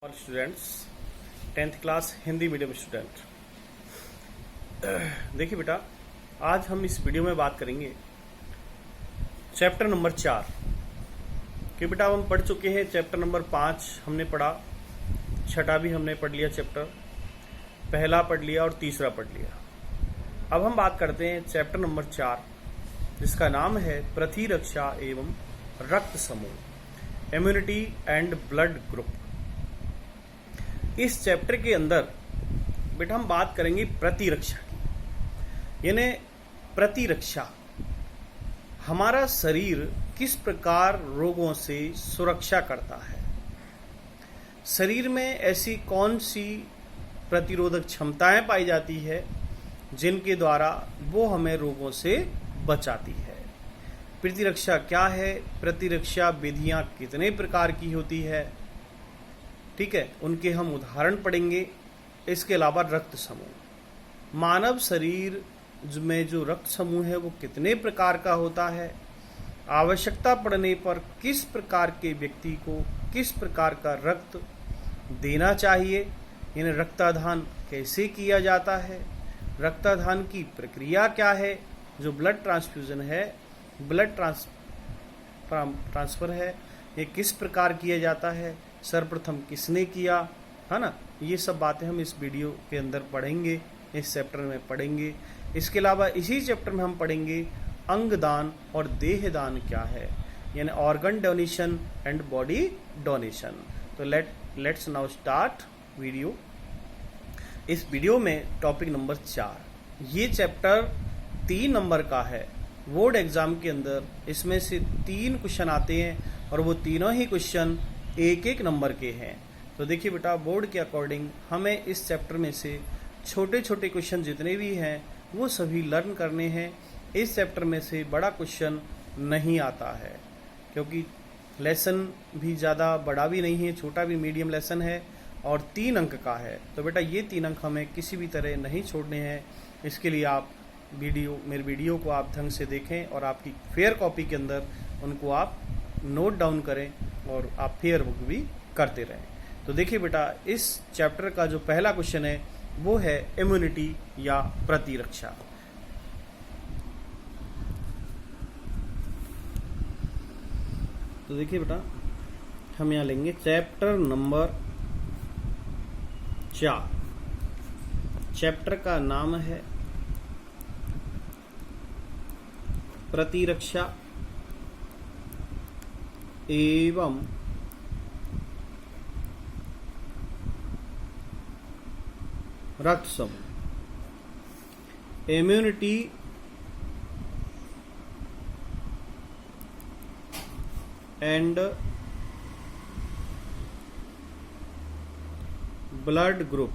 और students 10th class Hindi medium student. देखिए बेटा, आज हम इस वीडियो में बात करेंगे चैप्टर नंबर 4 कि बेटा हम पढ़ चुके हैं। चैप्टर नंबर 5 हमने पढ़ा, छठा भी हमने पढ़ लिया, चैप्टर पहला पढ़ लिया और तीसरा पढ़ लिया। अब हम बात करते हैं चैप्टर नंबर 4 जिसका नाम है प्रतिरक्षा एवं रक्त समूह, इम्यूनिटी एंड ब्लड ग्रुप। इस चैप्टर के अंदर बेटा हम बात करेंगे प्रतिरक्षा की, यानी प्रतिरक्षा हमारा शरीर किस प्रकार रोगों से सुरक्षा करता है। शरीर में ऐसी कौन सी प्रतिरोधक क्षमताएं पाई जाती है जिनके द्वारा वो हमें रोगों से बचाती है। प्रतिरक्षा क्या है, प्रतिरक्षा विधियां कितने प्रकार की होती है, ठीक है, उनके हम उदाहरण पढ़ेंगे। इसके अलावा रक्त समूह, मानव शरीर में जो रक्त समूह है वो कितने प्रकार का होता है, आवश्यकता पड़ने पर किस प्रकार के व्यक्ति को किस प्रकार का रक्त देना चाहिए, यानी रक्तदान कैसे किया जाता है, रक्तदान की प्रक्रिया क्या है, जो ब्लड ट्रांसफ्यूजन है, ब्लड ट्रांसफर है, ये किस प्रकार किया जाता है, सर्वप्रथम किसने किया, है ना। ये सब बातें हम इस वीडियो के अंदर पढ़ेंगे, इस चैप्टर में पढ़ेंगे। इसके अलावा इसी चैप्टर में हम पढ़ेंगे अंगदान और देहदान क्या है, यानी organ donation and body donation. तो लेट्स नाउ स्टार्ट वीडियो। इस वीडियो में टॉपिक नंबर 4, ये चैप्टर 3 नंबर का है। बोर्ड एग्जाम के अंदर इसमें से 3 क्वेश्चन आते हैं और वो तीनों ही क्वेश्चन एक नंबर के हैं। तो देखिए बेटा, बोर्ड के अकॉर्डिंग हमें इस चैप्टर में से छोटे छोटे क्वेश्चन जितने भी हैं वो सभी लर्न करने हैं। इस चैप्टर में से बड़ा क्वेश्चन नहीं आता है क्योंकि लेसन भी ज़्यादा बड़ा भी नहीं है, छोटा भी मीडियम लेसन है और 3 अंक का है। तो बेटा ये 3 अंक हमें किसी भी तरह नहीं छोड़ने हैं। इसके लिए आप मेरे वीडियो को आप ढंग से देखें और आपकी फेयर कॉपी के अंदर उनको आप नोट डाउन करें और आप फेयर बुक भी करते रहें। तो देखिए बेटा, इस चैप्टर का जो पहला क्वेश्चन है वो है इम्यूनिटी या प्रतिरक्षा। तो देखिए बेटा, हम यहाँ लेंगे चैप्टर नंबर 4। चैप्टर का नाम है प्रतिरक्षा एवं रक्त समूह, इम्यूनिटी एंड ब्लड ग्रुप।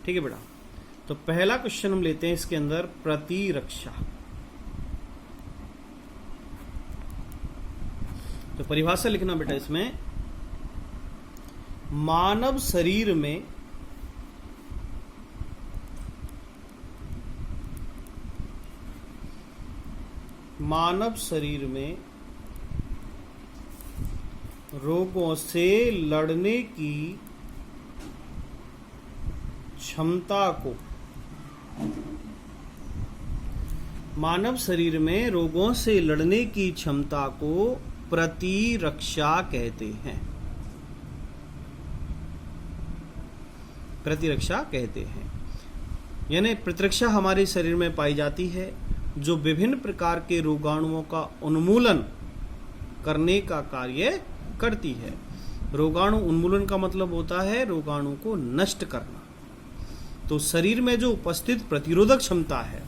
ठीक है बेटा, तो पहला क्वेश्चन हम लेते हैं इसके अंदर प्रतिरक्षा। तो परिभाषा लिखना बेटा, इसमें मानव शरीर में रोगों से लड़ने की क्षमता को, मानव शरीर में रोगों से लड़ने की क्षमता को प्रतिरक्षा कहते हैं। प्रतिरक्षा कहते हैं, यानी प्रतिरक्षा हमारे शरीर में पाई जाती है जो विभिन्न प्रकार के रोगाणुओं का उन्मूलन करने का कार्य करती है। रोगाणु उन्मूलन का मतलब होता है रोगाणु को नष्ट करना। तो शरीर में जो उपस्थित प्रतिरोधक क्षमता है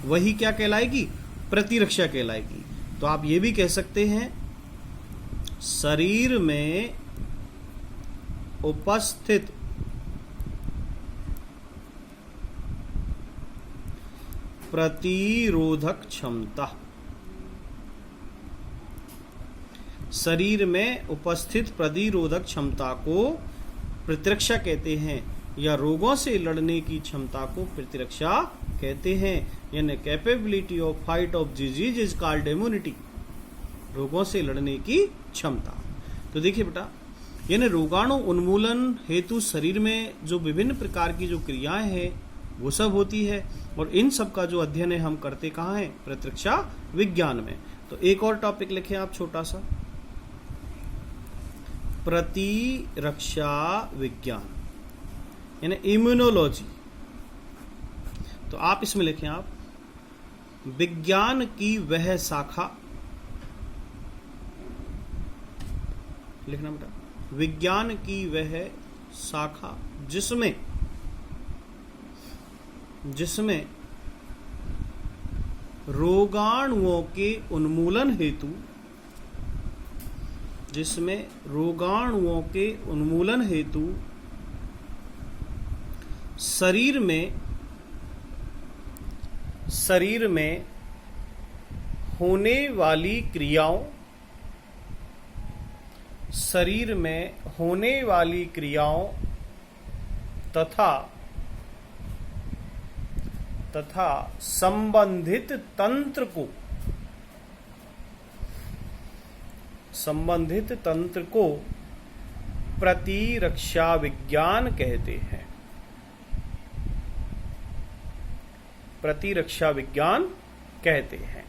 वही क्या कहलाएगी, प्रतिरक्षा कहलाएगी। तो आप ये भी कह सकते हैं शरीर में उपस्थित प्रतिरोधक क्षमता, शरीर में उपस्थित प्रतिरोधक क्षमता को प्रतिरक्षा कहते हैं, या रोगों से लड़ने की क्षमता को प्रतिरक्षा कहते हैं। यानी capability of fight of disease is called immunity, रोगों से लड़ने की क्षमता। तो देखिए बेटा, यानी रोगाणु उन्मूलन हेतु शरीर में जो विभिन्न प्रकार की जो क्रियाएं हैं वो सब होती है, और इन सब का जो अध्ययन है हम करते कहाँ है? प्रतिरक्षा विज्ञान में। तो एक और टॉपिक लिखें आप छोटा सा, प्रतिरक्षा विज्ञान यानी इम्यूनोलॉजी। तो आप इसमें लिखें आप, विज्ञान की वह शाखा, लिखना बेटा, विज्ञान की वह शाखा जिसमें रोगाणुओं के उन्मूलन हेतु शरीर में होने वाली क्रियाओं तथा संबंधित तंत्र को प्रतिरक्षा विज्ञान कहते हैं। प्रतिरक्षा विज्ञान कहते हैं।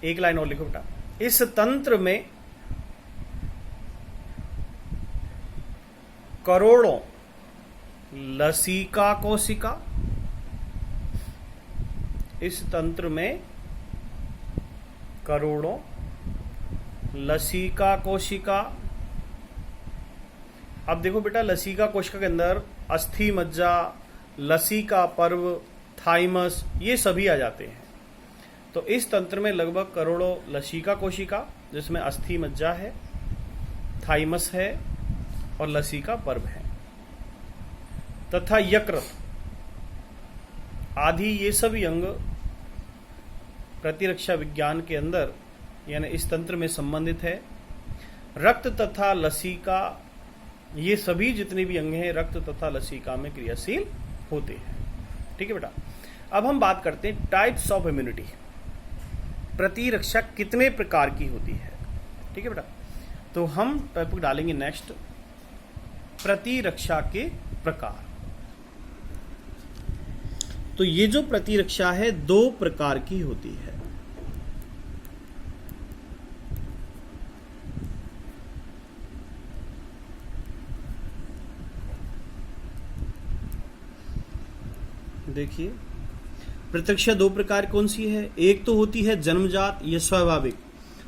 एक लाइन और लिखो बेटा, इस तंत्र में करोड़ों लसिका कोशिका, इस तंत्र में करोड़ों लसिका कोशिका। अब देखो बेटा, लसिका कोशिका के अंदर अस्थि मज्जा, लसिका पर्व, थाइमस, ये सभी आ जाते हैं। तो इस तंत्र में लगभग करोड़ों लसिका कोशिका, जिसमें अस्थि मज्जा है, थाइमस है और लसिका पर्व है, तथा यकृत आदि, ये सभी अंग प्रतिरक्षा विज्ञान के अंदर यानी इस तंत्र में संबंधित है। रक्त तथा लसिका, ये सभी जितने भी अंग हैं रक्त तथा लसिका में क्रियाशील होते हैं। ठीक है बेटा, अब हम बात करते हैं टाइप्स ऑफ इम्यूनिटी। प्रतिरक्षा कितने प्रकार की होती है? ठीक है बेटा, तो हम टॉपिक डालेंगे नेक्स्ट, प्रतिरक्षा के प्रकार। तो ये जो प्रतिरक्षा है 2 प्रकार की होती है। देखिए, प्रतिरक्षा 2 प्रकार कौन सी है? एक तो होती है जन्मजात या स्वाभाविक,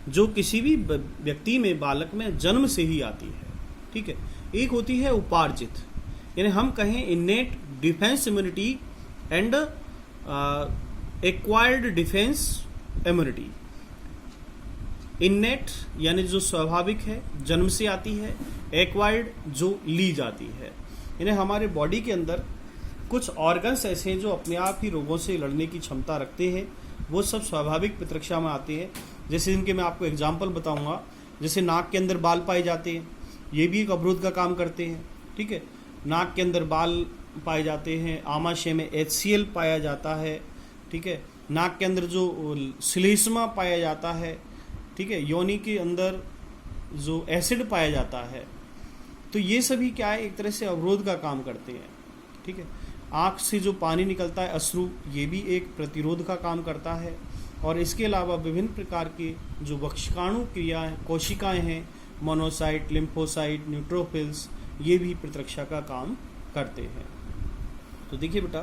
जो किसी भी व्यक्ति में, बालक में जन्म से ही आती है। ठीक है। एक होती है उपार्जित, यानी हम कहें इनेट defence immunity and acquired defence immunity. इनेट यानी जो स्वाभाविक है, जन्म से आती है, एक्वायर्ड जो ली जाती है, यानी हमारे बॉडी के अंदर कुछ ऑर्गन्स ऐसे हैं जो अपने आप ही रोगों से लड़ने की क्षमता रखते हैं, वो सब स्वाभाविक प्रतिरक्षा में आते हैं। जैसे इनके मैं आपको एग्जाम्पल बताऊंगा, जैसे नाक के अंदर बाल पाए जाते हैं, ये भी एक अवरोध का काम करते हैं। ठीक है, नाक के अंदर बाल पाए जाते हैं, आमाशय में HCl पाया जाता है। ठीक है, नाक के अंदर जो श्लेष्मा पाया जाता है, ठीक है, योनि के अंदर जो एसिड पाया जाता है, तो ये सभी क्या है, एक तरह से अवरोध का काम करते हैं। ठीक है, आँख से जो पानी निकलता है अश्रु, ये भी एक प्रतिरोध का काम करता है। और इसके अलावा विभिन्न प्रकार के जो वक्षकाणु क्रियाएं, कोशिकाएं हैं, मोनोसाइट, लिम्फोसाइट, न्यूट्रोफिल्स, ये भी प्रतिरक्षा का काम करते हैं। तो देखिए बेटा,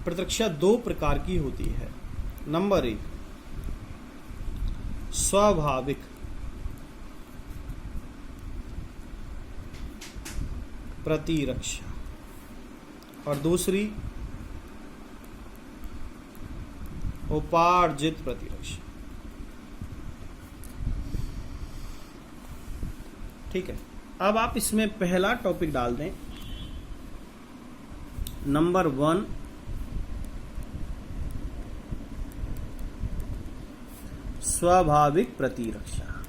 प्रतिरक्षा 2 प्रकार की होती है। नंबर 1 स्वाभाविक प्रतिरक्षा, और दूसरी उपार्जित प्रतिरक्षा। ठीक है, अब आप इसमें पहला टॉपिक डाल दें, नंबर 1 स्वाभाविक प्रतिरक्षा।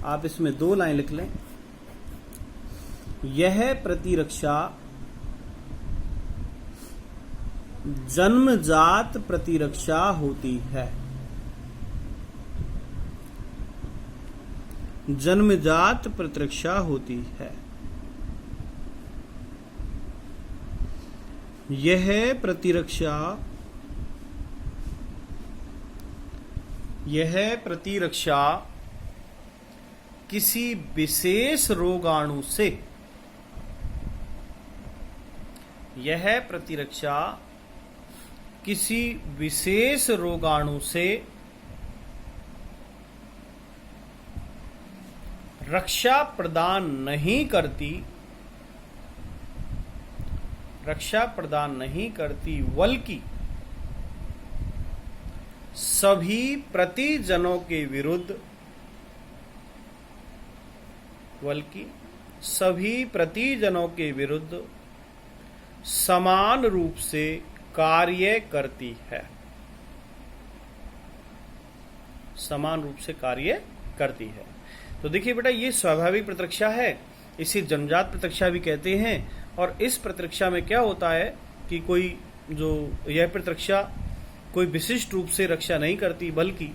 आप इसमें 2 लाइन लिख लें, यह प्रतिरक्षा जन्मजात प्रतिरक्षा होती है। जन्मजात प्रतिरक्षा होती है। यह प्रतिरक्षा किसी विशेष रोगाणु से, यह प्रतिरक्षा किसी विशेष रोगाणु से रक्षा प्रदान नहीं करती, बल्कि सभी प्रतिजनों के विरुद्ध समान रूप से कार्य करती है। समान रूप से कार्य करती है। तो देखिए बेटा, ये स्वाभाविक प्रतिरक्षा है, इसे जन्मजात प्रतिरक्षा भी कहते हैं। और इस प्रतिरक्षा में क्या होता है कि यह प्रतिरक्षा कोई विशिष्ट रूप से रक्षा नहीं करती, बल्कि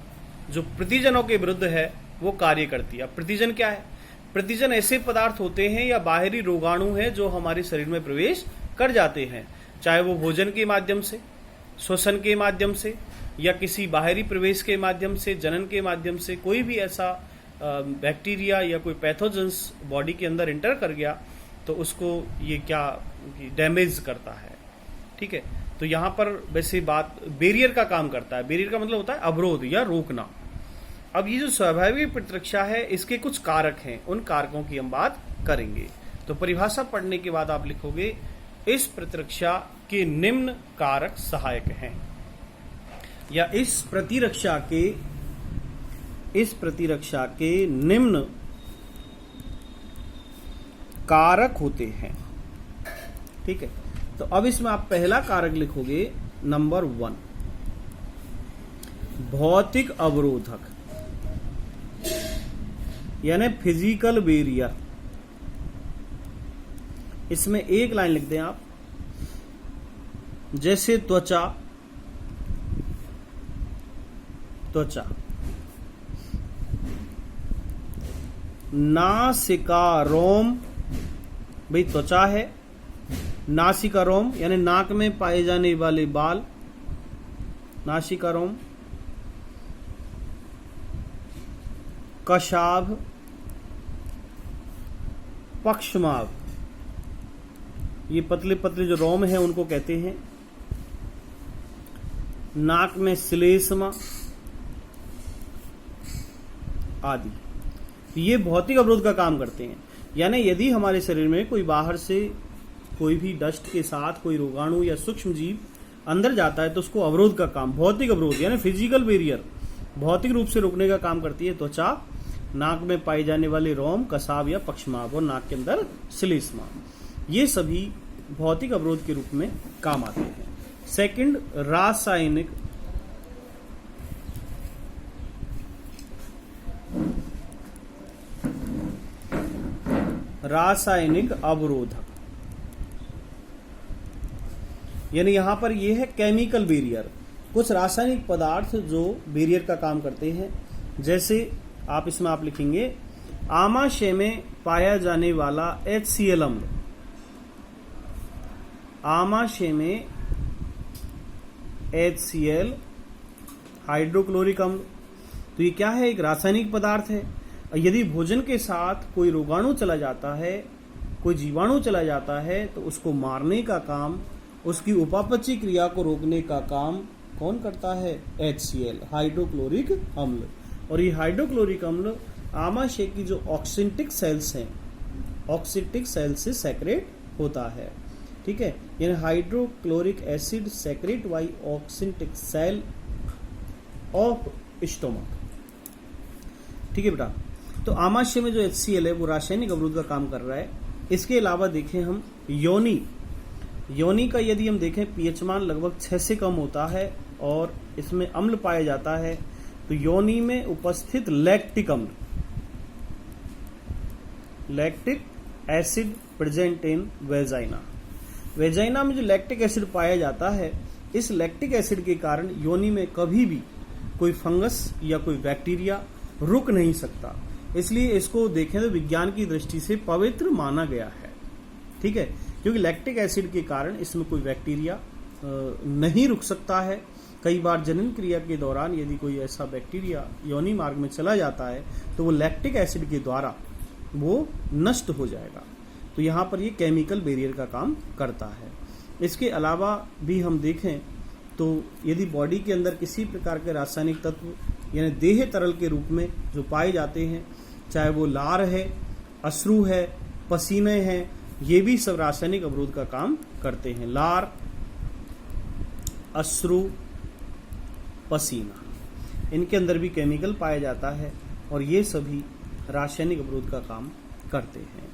जो प्रतिजनों के विरुद्ध है वो कार्य करती है। अब प्रतिजन क्या है? प्रतिजन ऐसे पदार्थ होते हैं या बाहरी रोगाणु हैं जो हमारे शरीर में प्रवेश कर जाते हैं, चाहे वो भोजन के माध्यम से, श्वसन के माध्यम से, या किसी बाहरी प्रवेश के माध्यम से, जनन के माध्यम से। कोई भी ऐसा बैक्टीरिया या कोई पैथोजेंस बॉडी के अंदर इंटर कर गया तो उसको ये क्या डैमेज करता है। ठीक है, तो यहाँ पर वैसे बात बैरियर का काम करता है। बैरियर का मतलब होता है अवरोध या रोकना। अब ये जो स्वाभाविक प्रतिरक्षा है, इसके कुछ कारक हैं, उन कारकों की हम बात करेंगे। तो परिभाषा पढ़ने के बाद आप लिखोगे, इस प्रतिरक्षा के निम्न कारक सहायक हैं, या इस प्रतिरक्षा के निम्न कारक होते हैं। ठीक है, तो अब इसमें आप पहला कारक लिखोगे नंबर 1, भौतिक अवरोधक, यानी फिजिकल बैरियर। इसमें एक लाइन लिख दें आप, जैसे त्वचा, नासिका रोम, भाई त्वचा है, नासिका रोम यानी नाक में पाए जाने वाले बाल, नासिका रोम, कशाभ, पक्षमाभ, ये पतले पतले जो रोम हैं उनको कहते हैं। नाक में श्लेष्मा आदि, ये भौतिक अवरोध का काम करते हैं। यानी यदि हमारे शरीर में कोई बाहर से कोई भी डस्ट के साथ कोई रोगाणु या सूक्ष्म जीव अंदर जाता है तो उसको अवरोध का काम, भौतिक अवरोध यानी फिजिकल बैरियर, भौतिक रूप से रोकने का काम करती है त्वचा, नाक में पाए जाने वाले रोम, कसाव या पक्षमाभ, और नाक के अंदर श्लेष्मा। ये सभी भौतिक अवरोध के रूप में काम आते हैं। सेकंड, रासायनिक अवरोधक, यानी यहां पर यह है केमिकल बैरियर, कुछ रासायनिक पदार्थ जो बैरियर का काम करते हैं। जैसे आप इसमें आप लिखेंगे, आमाशय में पाया जाने वाला HCl अम्ल, आमाशय में HCl हाइड्रोक्लोरिक अम्ल, तो ये क्या है? एक रासायनिक पदार्थ है। यदि भोजन के साथ कोई रोगाणु चला जाता है, कोई जीवाणु चला जाता है, तो उसको मारने का काम, उसकी उपापचय क्रिया को रोकने का काम कौन करता है? HCl हाइड्रोक्लोरिक अम्ल। और ये हाइड्रोक्लोरिक अम्ल आमाशय की जो ऑक्सिंटिक सेल्स हैं, ऑक्सिंटिक सेल से सेक्रेट होता है। ठीक है, यानी hydrochloric acid secrete by oxyntic cell of stomach. ठीक है बेटा, तो आमाशय में जो HCl है वो रासायनिक अवरोध का काम कर रहा है। इसके अलावा देखें हम योनि का यदि हम देखें pH मान लगभग 6 से कम होता है और इसमें अम्ल पाया जाता है, तो योनि में उपस्थित लैक्टिक अम्ल, lactic acid present in vagina, vagina में जो लैक्टिक एसिड पाया जाता है इस लैक्टिक एसिड के कारण योनि में कभी भी कोई फंगस या कोई बैक्टीरिया रुक नहीं सकता। इसलिए इसको देखें तो विज्ञान की दृष्टि से पवित्र माना गया है, ठीक है, क्योंकि लैक्टिक एसिड के कारण इसमें कोई बैक्टीरिया नहीं रुक सकता है। कई बार जनन क्रिया के दौरान यदि कोई ऐसा बैक्टीरिया योनि मार्ग में चला जाता है तो वो लैक्टिक एसिड के द्वारा वो नष्ट हो जाएगा। तो यहाँ पर ये केमिकल बैरियर का काम करता है। इसके अलावा भी हम देखें तो यदि बॉडी के अंदर किसी प्रकार के रासायनिक तत्व यानी देह तरल के रूप में जो पाए जाते हैं, चाहे वो लार है, अश्रु है, पसीने हैं, ये भी सब रासायनिक अवरोध का काम करते हैं। लार, अश्रु, पसीना, इनके अंदर भी केमिकल पाया जाता है और ये सभी रासायनिक अवरोध का काम करते हैं।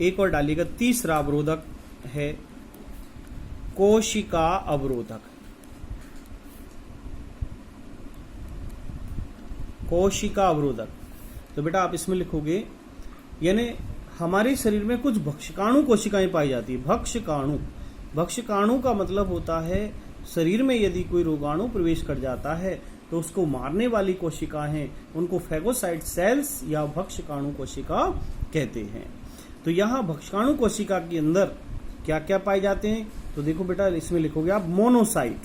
एक और डालिएगा, तीसरा अवरोधक है कोशिका अवरोधक। कोशिका अवरोधक, तो बेटा आप इसमें लिखोगे यानी हमारे शरीर में कुछ भक्षकाणु कोशिकाएं पाई जाती है। भक्षकाणु, भक्षकाणु का मतलब होता है शरीर में यदि कोई रोगाणु प्रवेश कर जाता है तो उसको मारने वाली कोशिकाएं हैं, उनको फैगोसाइट सेल्स या भक्षकाणु कोशिका कहते हैं। तो यहाँ भक्षकाणु कोशिका के अंदर क्या क्या पाए जाते हैं, तो देखो बेटा इसमें लिखोगे आप मोनोसाइट।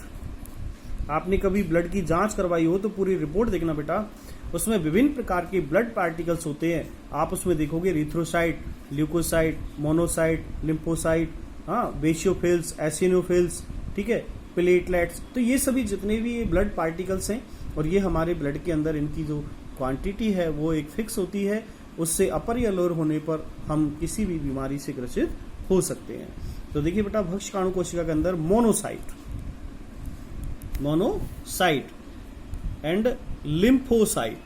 आपने कभी ब्लड की जांच करवाई हो तो पूरी रिपोर्ट देखना बेटा, उसमें विभिन्न प्रकार के ब्लड पार्टिकल्स होते हैं। आप उसमें देखोगे erythrocyte, leucocyte, monocyte, lymphocyte, basophils, eosinophils, ठीक है, प्लेटलेट्स। तो ये सभी जितने भी ये ब्लड पार्टिकल्स हैं और ये हमारे ब्लड के अंदर इनकी जो क्वांटिटी है वो एक फिक्स होती है, उससे अपर या लोअर होने पर हम किसी भी बीमारी से ग्रसित हो सकते हैं। तो देखिए बेटा भक्षकाणु कोशिका के अंदर मोनोसाइट एंड लिम्फोसाइट,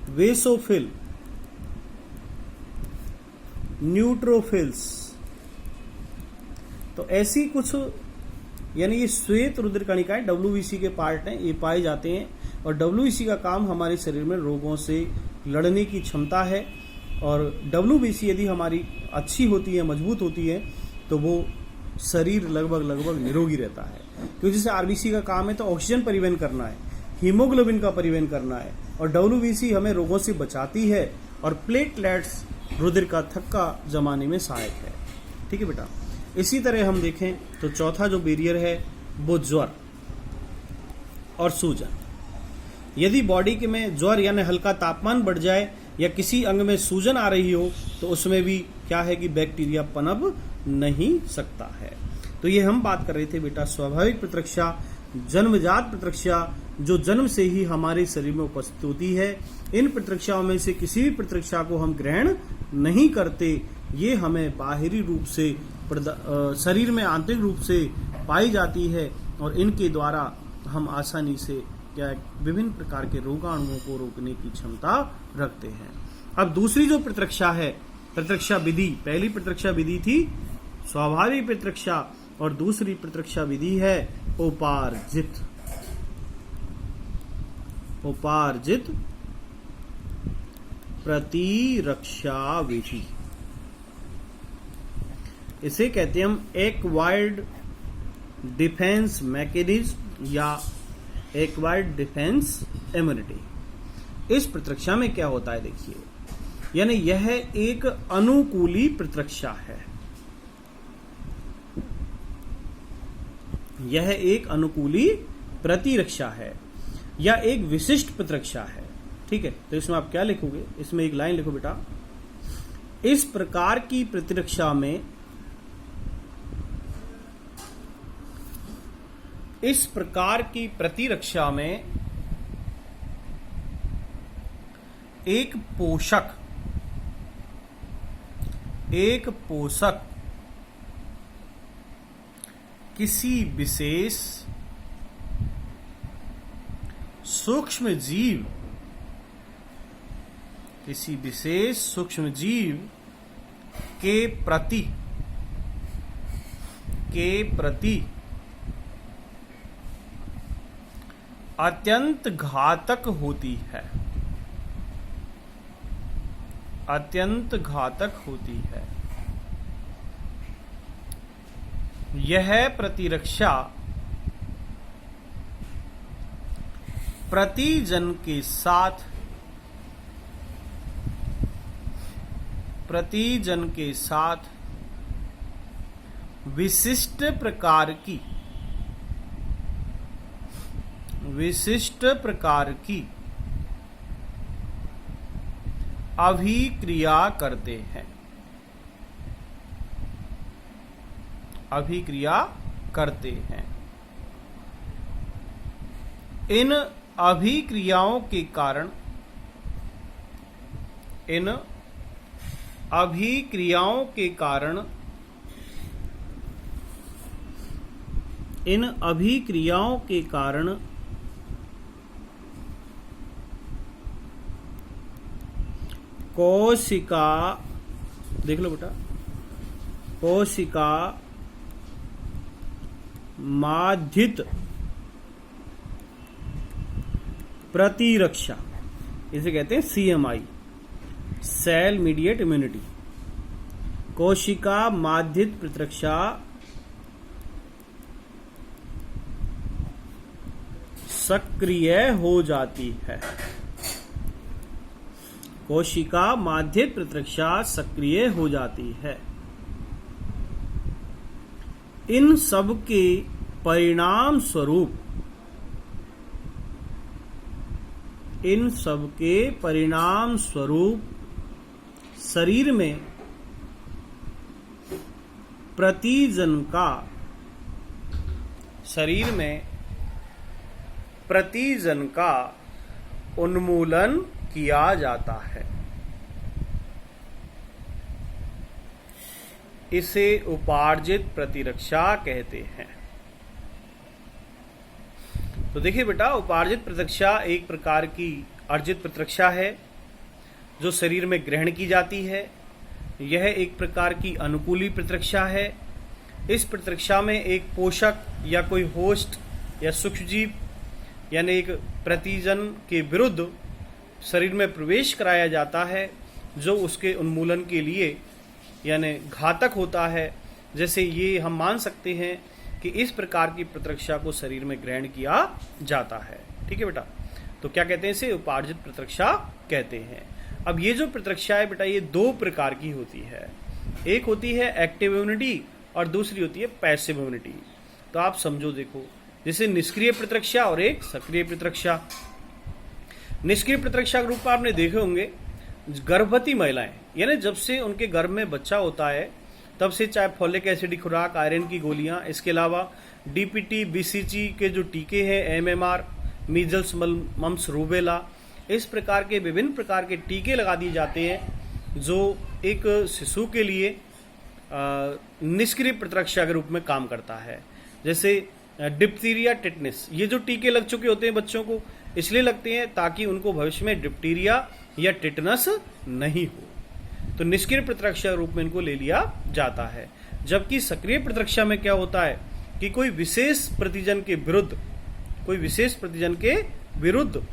वेसोफिल, न्यूट्रोफिल्स, तो ऐसी कुछ यानी ये श्वेत रुधिर कणिकाएं WBC के पार्ट हैं, ये पाए जाते हैं। और WBC का काम हमारे शरीर में रोगों से लड़ने की क्षमता है। और WBC यदि हमारी अच्छी होती है, मजबूत होती है, तो वो शरीर लगभग निरोगी रहता है। क्योंकि जैसे RBC का काम है तो ऑक्सीजन परिवहन करना है, हीमोग्लोबिन का परिवहन करना है, और WBC हमें रोगों से बचाती है, और प्लेटलेट्स रुधिर का थक्का जमाने में सहायक है। ठीक है बेटा। इसी तरह हम देखें तो चौथा जो बैरियर है वो ज्वर और सूजन। यदि बॉडी के में ज्वर यानी हल्का तापमान बढ़ जाए या किसी अंग में सूजन आ रही हो तो उसमें भी क्या है कि बैक्टीरिया पनप नहीं सकता है। तो ये हम बात कर रहे थे बेटा स्वाभाविक प्रतिरक्षा, जन्मजात प्रतिरक्षा जो जन्म से ही हमारे शरीर में उपस्थित होती है। इन प्रतिरक्षाओं में से किसी भी प्रतिरक्षा को हम ग्रहण नहीं करते, ये हमें बाहरी रूप से शरीर में आंतरिक रूप से पाई जाती है, और इनके द्वारा हम आसानी से क्या विभिन्न प्रकार के रोगाणुओं को रोकने की क्षमता रखते हैं। अब दूसरी जो प्रतिरक्षा है, प्रतिरक्षा विधि, पहली प्रतिरक्षा विधि थी स्वाभाविक प्रतिरक्षा और दूसरी प्रतिरक्षा विधि है उपार्जित प्रतिरक्षा विधि। इसे कहते हैं हम एक्वायर्ड डिफेंस मैकेनिज्म या एक्वायर्ड डिफेंस इम्यूनिटी। इस प्रतिरक्षा में क्या होता है देखिए, यानी यह एक अनुकूली प्रतिरक्षा है, यह एक अनुकूली प्रतिरक्षा है या एक विशिष्ट प्रतिरक्षा है। ठीक है, तो इसमें आप क्या लिखोगे, इसमें एक लाइन लिखो बेटा, इस प्रकार की प्रतिरक्षा में एक पोषक किसी विशेष सूक्ष्म जीव के प्रति अत्यंत घातक होती है, यह प्रतिरक्षा प्रतिजन के साथ विशिष्ट प्रकार की अभिक्रिया करते हैं। इन अभिक्रियाओं के कारण कोशिका, देख लो बेटा, कोशिका माध्यित प्रतिरक्षा, इसे कहते हैं CMI, सेल मीडिएट इम्यूनिटी। कोशिका माध्यित प्रतिरक्षा सक्रिय हो जाती है। कोशिका माध्यित प्रतिरक्षा सक्रिय हो जाती है। इन सब के परिणाम स्वरूप शरीर में प्रतिजन का उन्मूलन किया जाता है। इसे उपार्जित प्रतिरक्षा कहते हैं। तो देखिए बेटा, उपार्जित प्रतिरक्षा एक प्रकार की अर्जित प्रतिरक्षा है जो शरीर में ग्रहण की जाती है। यह एक प्रकार की अनुकूली प्रतिरक्षा है। इस प्रतिरक्षा में एक पोषक या कोई होस्ट या सूक्ष्मजीव यानी एक प्रतिजन के विरुद्ध शरीर में प्रवेश कराया जाता है जो उसके उन्मूलन के लिए यानी घातक होता है। जैसे ये हम मान सकते हैं कि इस प्रकार की प्रतिरक्षा को शरीर में ग्रहण किया जाता है। ठीक है बेटा, तो क्या कहते हैं, इसे उपार्जित प्रतिरक्षा कहते हैं। अब ये जो प्रतिरक्षा है बेटा, ये दो प्रकार की होती है। एक होती है एक्टिव इम्यूनिटी और दूसरी होती है पैसिव इम्यूनिटी। तो आप समझो, देखो, जैसे निष्क्रिय प्रतिरक्षा और एक सक्रिय प्रतिरक्षा। निष्क्रिय प्रतिरक्षा के रूप में आपने देखे होंगे, गर्भवती महिलाएं यानी जब से उनके गर्भ में बच्चा होता है तब से चाहे फॉलिक एसिड की खुराक, आयरन की गोलियां, इसके अलावा DPT, BCG के जो टीके हैं, MMR, मीजल्स, मम्स, रूबेला, इस प्रकार के विभिन्न प्रकार के टीके लगा दिए जाते हैं जो एक शिशु के लिए निष्क्रिय प्रतिरक्षा के रूप में काम करता है। जैसे डिप्थीरिया, टिटनेस, ये जो टीके लग चुके होते हैं बच्चों को इसलिए लगते हैं ताकि उनको भविष्य में डिप्थीरिया या टिटनस नहीं हो। तो निष्क्रिय प्रतिरक्षा के रूप में इनको ले लिया जाता है। जबकि सक्रिय प्रतिरक्षा में क्या होता है कि कोई विशेष प्रतिजन के विरुद्ध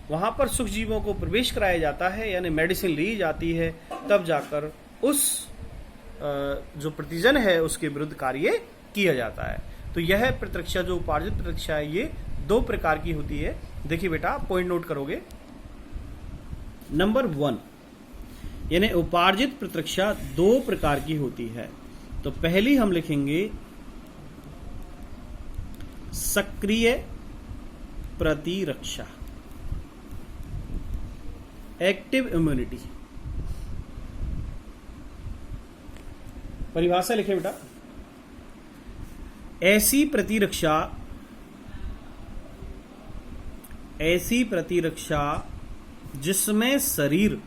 वहां पर सूक्ष्मजीवों को प्रवेश कराया जाता है, यानी मेडिसिन ली जाती है, तब जाकर उस जो प्रतिजन है उसके विरुद्ध कार्य किया जाता है। तो यह प्रतिरक्षा जो उपार्जित प्रतिरक्षा है ये दो प्रकार की होती है। देखिए बेटा, पॉइंट नोट करोगे। नंबर 1, यानी उपार्जित प्रतिरक्षा दो प्रकार की होती है। तो पहली हम लिखेंगे सक्रिय प्रतिरक्षा, एक्टिव इम्यूनिटी। परिभाषा लिखे बेटा, ऐसी प्रतिरक्षा जिसमें शरीर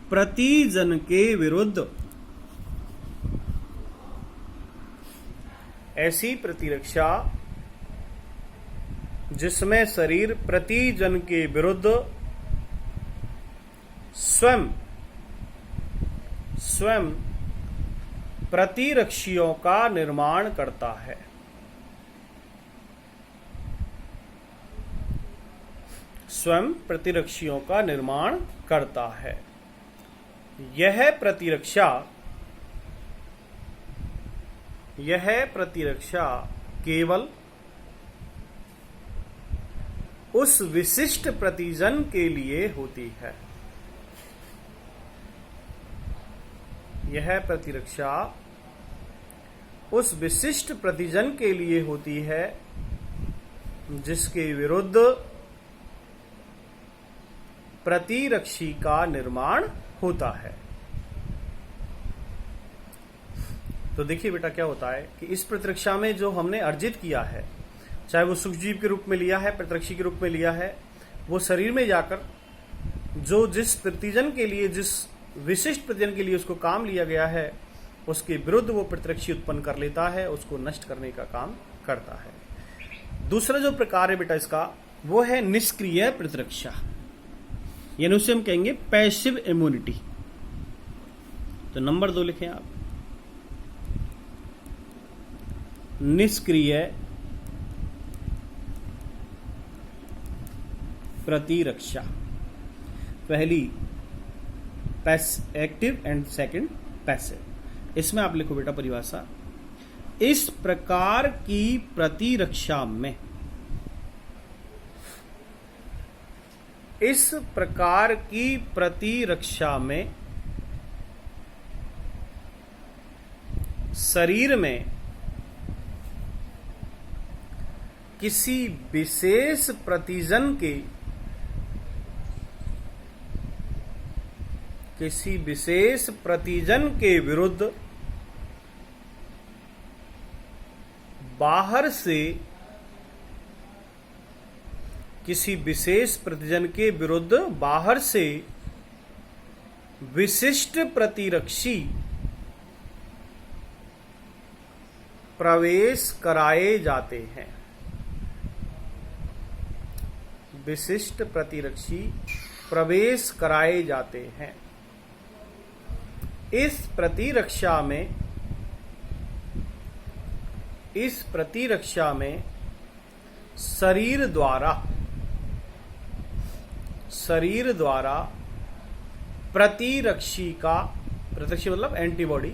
प्रतिजन के विरुद्ध, ऐसी प्रतिरक्षा जिसमें शरीर प्रतिजन के विरुद्ध स्वयं प्रतिरक्षियों का निर्माण करता है। स्वयं प्रतिरक्षियों का निर्माण करता है। यह प्रतिरक्षा केवल उस विशिष्ट प्रतिजन के लिए होती है। यह प्रतिरक्षा उस विशिष्ट प्रतिजन के लिए होती है जिसके विरुद्ध प्रतिरक्षी का निर्माण होता है। तो देखिए बेटा क्या होता है कि इस प्रतिरक्षा में जो हमने अर्जित किया है, चाहे वो सूक्ष्मजीव के रूप में लिया है, प्रतिरक्षी के रूप में लिया है, वो शरीर में जाकर जो जिस प्रतिजन के लिए, जिस विशिष्ट प्रतिजन के लिए उसको काम लिया गया है, उसके विरुद्ध वो प्रतिरक्षी उत्पन्न कर लेता है, उसको नष्ट करने का काम करता है। दूसरा जो प्रकार है बेटा इसका, वो है निष्क्रिय प्रतिरक्षा, यानी उसे हम कहेंगे पैसिव इम्यूनिटी। तो नंबर 2 लिखें आप, निष्क्रिय प्रतिरक्षा। पहली एक्टिव एंड सेकंड पैसिव। इसमें आप लिखो बेटा परिभाषा, इस प्रकार की प्रतिरक्षा में, इस प्रकार की प्रतिरक्षा में शरीर में किसी विशेष प्रतिजन के, किसी विशेष प्रतिजन के विरुद्ध बाहर से, किसी विशेष प्रतिजन के विरुद्ध बाहर से विशिष्ट प्रतिरक्षी प्रवेश कराए जाते हैं। विशिष्ट प्रतिरक्षी प्रवेश कराए जाते हैं। इस प्रतिरक्षा में शरीर द्वारा प्रतिरक्षी का, प्रतिरक्षी मतलब एंटीबॉडी,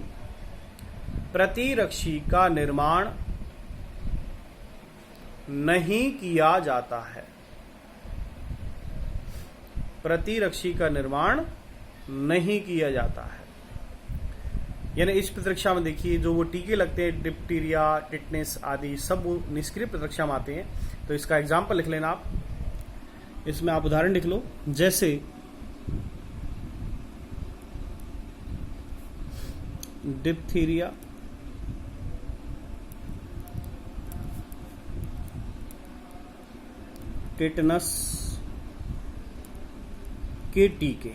प्रतिरक्षी का निर्माण नहीं किया जाता है। प्रतिरक्षी का निर्माण नहीं किया जाता है। यानी इस प्रतिरक्षा में देखिए जो वो टीके लगते हैं, डिप्टीरिया, टिटनेस आदि, सब वो निष्क्रिय प्रतिरक्षा में आते हैं। तो इसका एग्जाम्पल लिख लेना आप, इसमें आप उदाहरण लिख लो, जैसे डिप्थीरिया, टिटनस के टीके।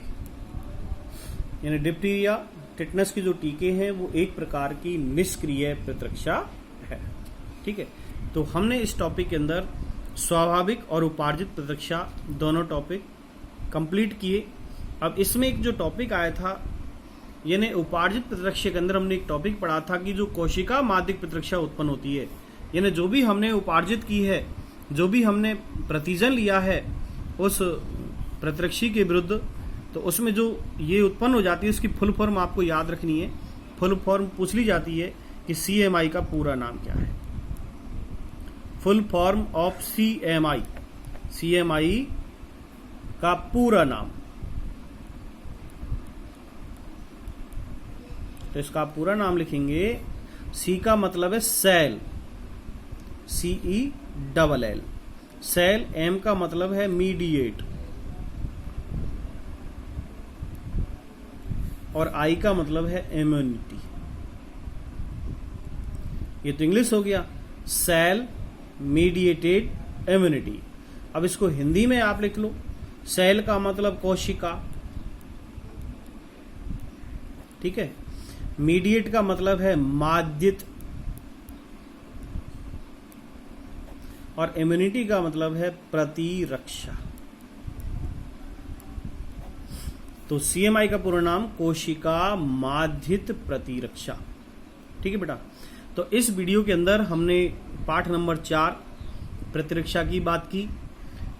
यानी डिप्थीरिया, टिटनस के जो टीके हैं वो एक प्रकार की निष्क्रिय प्रतिरक्षा है। ठीक है, तो हमने इस टॉपिक के अंदर स्वाभाविक और उपार्जित प्रतिरक्षा दोनों टॉपिक कंप्लीट किए। अब इसमें एक जो टॉपिक आया था, यानी उपार्जित प्रतिरक्षा के अंदर हमने एक टॉपिक पढ़ा था कि जो कोशिका माध्यिक प्रतिरक्षा उत्पन्न होती है, यानी जो भी हमने उपार्जित की है, जो भी हमने प्रतिजन लिया है उस प्रतिरक्षी के विरुद्ध, तो उसमें जो ये उत्पन्न हो जाती है उसकी फुल फॉर्म आपको याद रखनी है। फुल फॉर्म पूछ ली जाती है कि CMI का पूरा नाम क्या है। फुल फॉर्म ऑफ CMI का पूरा नाम, तो इसका पूरा नाम लिखेंगे। C का मतलब है सेल, CELL, सेल। M का मतलब है मीडिएट, और I का मतलब है इम्यूनिटी। ये तो इंग्लिश हो गया, सेल मीडिएटेड इम्यूनिटी। अब इसको हिंदी में आप लिख लो, सेल का मतलब कोशिका, ठीक है। मीडिएट का मतलब है माध्यित, और इम्यूनिटी का मतलब है प्रतिरक्षा। तो CMI का पूरा नाम कोशिका माध्यित प्रतिरक्षा। ठीक है बेटा, तो इस वीडियो के अंदर हमने पाठ नंबर 4 प्रतिरक्षा की बात की।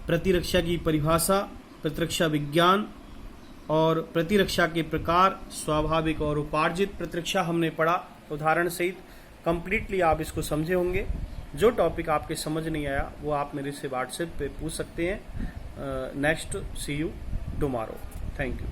प्रतिरक्षा की परिभाषा, प्रतिरक्षा विज्ञान और प्रतिरक्षा के प्रकार, स्वाभाविक और उपार्जित प्रतिरक्षा हमने पढ़ा उदाहरण सहित। कंप्लीटली आप इसको समझे होंगे। जो टॉपिक आपके समझ नहीं आया वो आप मेरे से व्हाट्सएप पे पूछ सकते हैं। Next, see you tomorrow. Thank you.